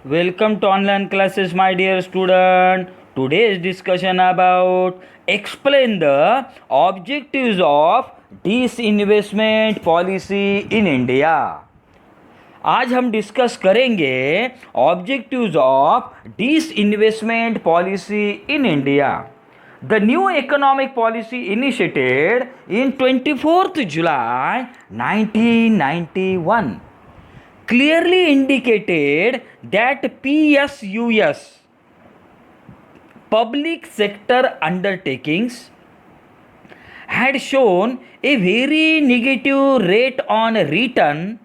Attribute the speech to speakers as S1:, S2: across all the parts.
S1: Welcome to online classes, my dear student. Today's discussion about explain the objectives of disinvestment policy in India. आज हम discuss करेंगे objectives of disinvestment policy in India. The new economic policy initiated in 24th July 1991 clearly indicated that PSUs, public sector undertakings, had shown a very negative rate on return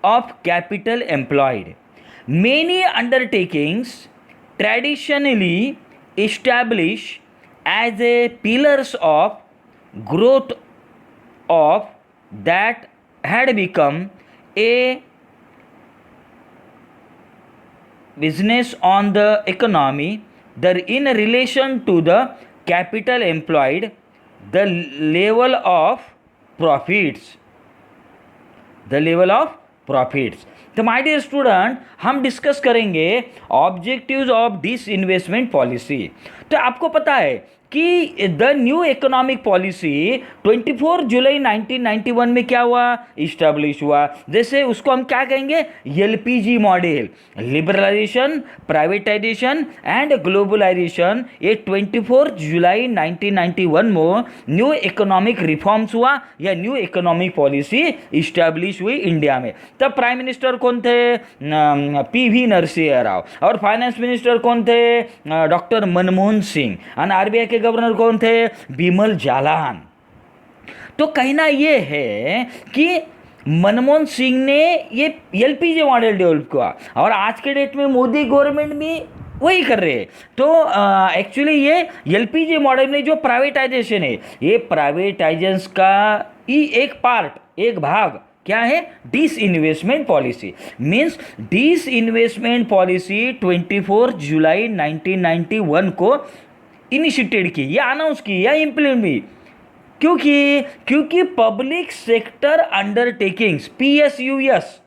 S1: of capital employed. Many undertakings traditionally established as a pillars of growth of that had become a business on the economy, in relation to the capital employed, the level of profits. तो my dear student, हम discuss करेंगे objectives of disinvestment policy. तो आपको पता है कि the new economic policy 24 जुलाई 1991 में क्या हुआ, इस्टेब्लिश हुआ. जैसे उसको हम क्या कहेंगे, LPG model, liberalisation, privatisation and globalisation. ये 24 जुलाई 1991 में न्यू इकोनॉमिक रिफॉर्म्स हुआ या न्यू इकोनॉमिक पॉलिसी इस्टेब्लिश हुई इंडिया में. तब प्राइम मिनिस्टर कौन थे, पीवी नरसिंह राव, और फाइनेंस मिनिस्टर कौन थे, डॉक्टर मनमोहन सिंह, और आरबीआई के गवर्नर कौन थे, बिमल जालान. तो कहना ये है कि मनमोहन सिंह ने ये एलपीजी मॉडल डेवलप किया और आज के डेट में मोदी गवर्नमेंट भी वही कर रहे हैं. तो एक्चुअली ये एलपीजी मॉडल में जो प्राइवेटाइजेशन है, ये प्राइवेटाइजेशन का ही एक पार्ट, एक भाग क्या है, disinvestment policy. Means disinvestment policy 24 जुलाई 1991 को इनिशिएटेड की या अनाउंस की या इम्प्लीमेंट भी. क्योंकि पब्लिक सेक्टर अंडरटेकिंग्स, पीएसयूएस,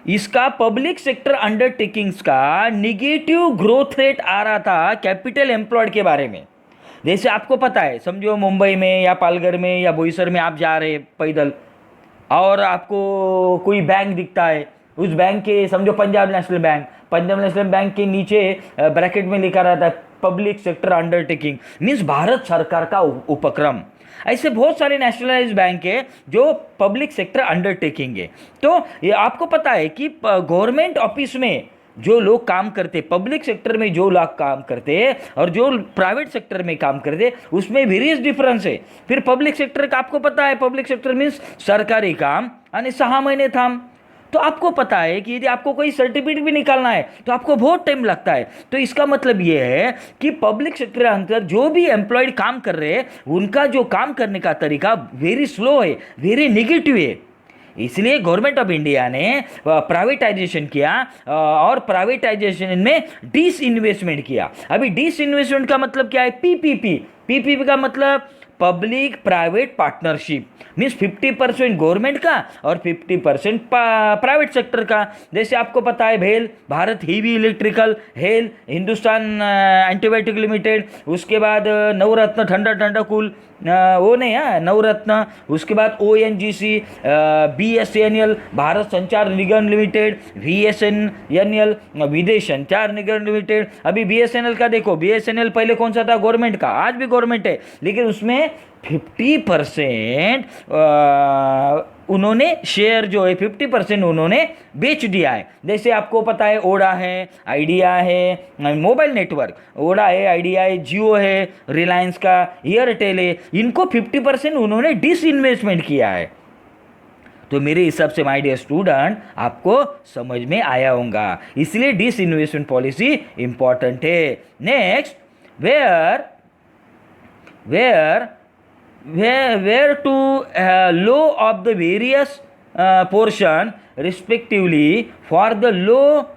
S1: इसका पब्लिक सेक्टर अंडरटेकिंग्स का निगेटिव ग्रोथ रेट आ रहा था कैपिटल एम्प्लॉयड के बारे में. जैसे आपको पता है, समझो मुंबई में या पालघर में या बोईसर में आप जा रहे पैदल और आपको कोई बैंक दिखता है. उस बैंक के, समझो पंजाब नेशनल बैंक के नीचे ब्रैकेट में लिखा रहता है public sector undertaking, means Bharat सरकार का उपक्रम. ऐसे बहुत सारे नेशनलाइज बैंक है जो पब्लिक सेक्टर अंडरटेकिंग है. तो ये आपको पता है कि गवर्नमेंट ऑफिस में जो लोग काम करते, पब्लिक सेक्टर में जो लोग काम करते हैं और जो प्राइवेट सेक्टर में काम करते, उसमें वेरियस डिफरेंस है. फिर पब्लिक सेक्टर का आपको पता है, पब्लिक सेक्टर मीन्स सरकारी काम आणि 6 महीने थांब. तो आपको पता है कि यदि आपको कोई सर्टिफिकेट भी निकालना है तो आपको बहुत टाइम लगता है. तो इसका मतलब ये है कि पब्लिक सेक्टर के अंदर जो भी एम्प्लॉयड काम कर रहे हैं, उनका जो काम करने का तरीका वेरी स्लो है, वेरी नेगेटिव है. इसलिए गवर्नमेंट ऑफ इंडिया ने प्राइवेटाइजेशन किया और प्राइवेटाइजेशन में डिसइन्वेस्टमेंट किया. अभी डिसइन्वेस्टमेंट का मतलब क्या है, पीपीपी का मतलब public private partnership. Means 50% government का और 50% प्राइवेट सेक्टर का. जैसे आपको पता है भेल, Bharat heavy electrical, hello, Hindustan antibiotic limited, उसके बाद नवरत्न ठंडा कूल, वो नहीं है नवरत्न, उसके बाद ओएनजीसी, बीएसएनएल भारत संचार निगम लिमिटेड, वीएसएनएल विदेश संचार निगम लिमिटेड. अभी बीएसएनएल का देखो, बीएसएनएल पहले कौन सा था, गवर्नमेंट का, आज भी गवर्नमेंट है, लेकिन उसमें 50% उन्होंने शेयर जो है 50% उन्होंने बेच दिया है. जैसे आपको पता है ओडा है, आइडिया है, मोबाइल नेटवर्क, ओडा है, आइडिया है, जियो है, रिलायंस का, एयरटेल है, इनको 50% उन्होंने डिसइन्वेस्टमेंट किया है. तो मेरे हिसाब से माय डियर स्टूडेंट आपको समझ में आया होगा, इसलिए डिसइन्वेस्टमेंट पॉलिसी इंपॉर्टेंट है. Next, where to low of the various portion respectively. For the low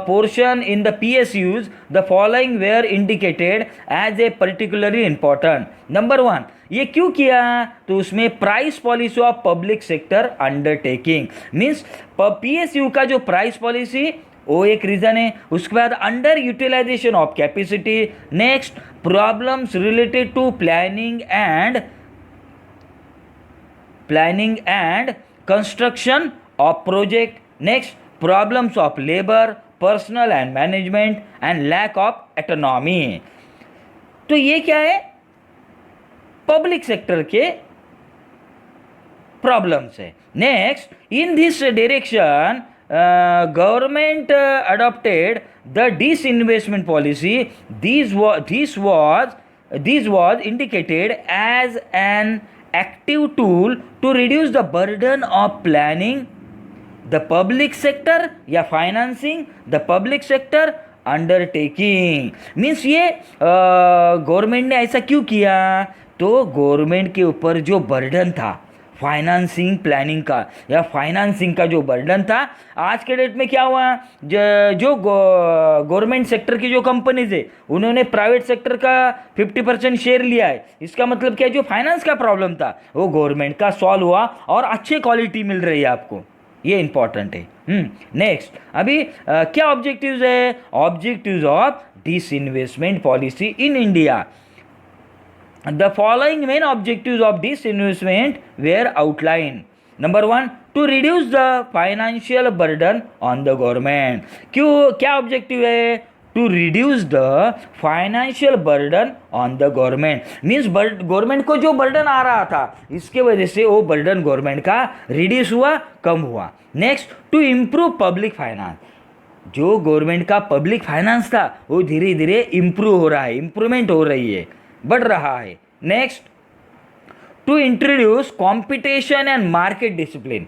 S1: portion in the PSUs, the following were indicated as a particularly important. Number 1, ये क्यों किया, तो उसमें price policy of public sector undertaking means PSU का जो price policy वो एक reason है। उसके बाद under utilisation of capacity. Next problems related to planning and construction of project. Next problems of labor, personal and management and lack of autonomy. तो ये क्या है, पब्लिक सेक्टर के प्रॉब्लम्स है। Next in this direction government adopted the disinvestment policy. This was indicated as an active tool to reduce the burden of planning the public sector या financing the public sector undertaking. Means ये government ने ऐसा क्यों किया, तो government के ऊपर जो बर्डन था फाइनेंसिंग प्लानिंग का या फाइनेंसिंग का जो बर्डन था, आज के डेट में क्या हुआ, जो गवर्नमेंट सेक्टर की जो कंपनीज है उन्होंने प्राइवेट सेक्टर का 50% शेयर लिया है। इसका मतलब क्या है, जो फाइनेंस का प्रॉब्लम था वो गवर्नमेंट का सॉल्व हुआ और अच्छी क्वालिटी मिल रही है आपको, ये इंपॉर्टेंट है। नेक्स्ट अभी क्या ऑब्जेक्टिव्स है, objectives of disinvestment policy in India. The following main objectives of disinvestment were outlined. Number 1, to reduce the financial burden on the government. क्यों, क्या ऑब्जेक्टिव है, to reduce the financial burden on the government. Means government को जो burden आ रहा था इसके वजह से वो बर्डन गवर्नमेंट का रिड्यूस हुआ, कम हुआ। Next to improve public finance. जो गवर्नमेंट का पब्लिक फाइनेंस था वो धीरे धीरे इम्प्रूव हो रहा है, इम्प्रूवमेंट हो रही है, बढ़ रहा है। Next to introduce competition and market discipline.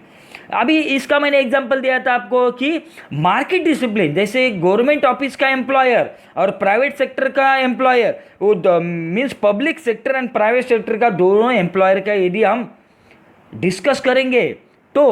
S1: अभी इसका मैंने एग्जांपल दिया था आपको कि मार्केट डिसिप्लिन, जैसे गवर्नमेंट ऑफिस का एम्प्लॉयर और प्राइवेट सेक्टर का एम्प्लॉयर, वो means public sector and private sector का दोनों एम्प्लॉयर का यदि हम डिस्कस करेंगे तो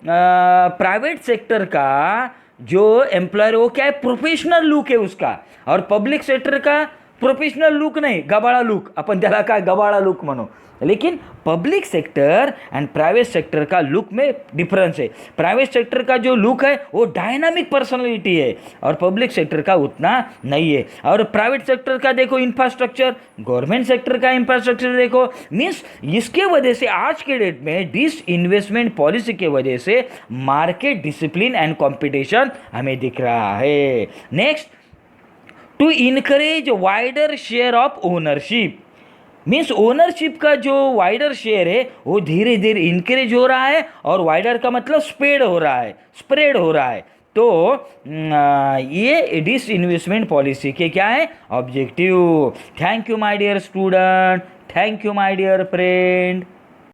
S1: प्राइवेट सेक्टर का जो एम्प्लॉयर वो क्या है, प्रोफेशनल लुक है उसका, और पब्लिक सेक्टर का प्रोफेशनल लुक नहीं, गबाळा लुक, आपण त्याला काय गबाळा लुक म्हणू। लेकिन public sector and private sector का लुक में डिफरेंस है। प्राइवेट सेक्टर का जो लुक है वो डायनामिक पर्सनालिटी है और पब्लिक सेक्टर का उतना नहीं है। और प्राइवेट सेक्टर का देखो इंफ्रास्ट्रक्चर, गवर्नमेंट सेक्टर का इंफ्रास्ट्रक्चर देखो। मीन्स इसके वजह से आज के डेट में डिस इन्वेस्टमेंट पॉलिसी के वजह से मार्केट डिसिप्लिन एंड कॉम्पिटिशन हमें दिख रहा है। Next to encourage wider share of ownership. Means ownership का जो वाइडर शेयर है वो धीरे धीरे इंकरेज हो रहा है, और वाइडर का मतलब स्प्रेड हो रहा है। तो ये डिस इन्वेस्टमेंट पॉलिसी के क्या है, objective. Thank you my dear student, thank you my dear friend.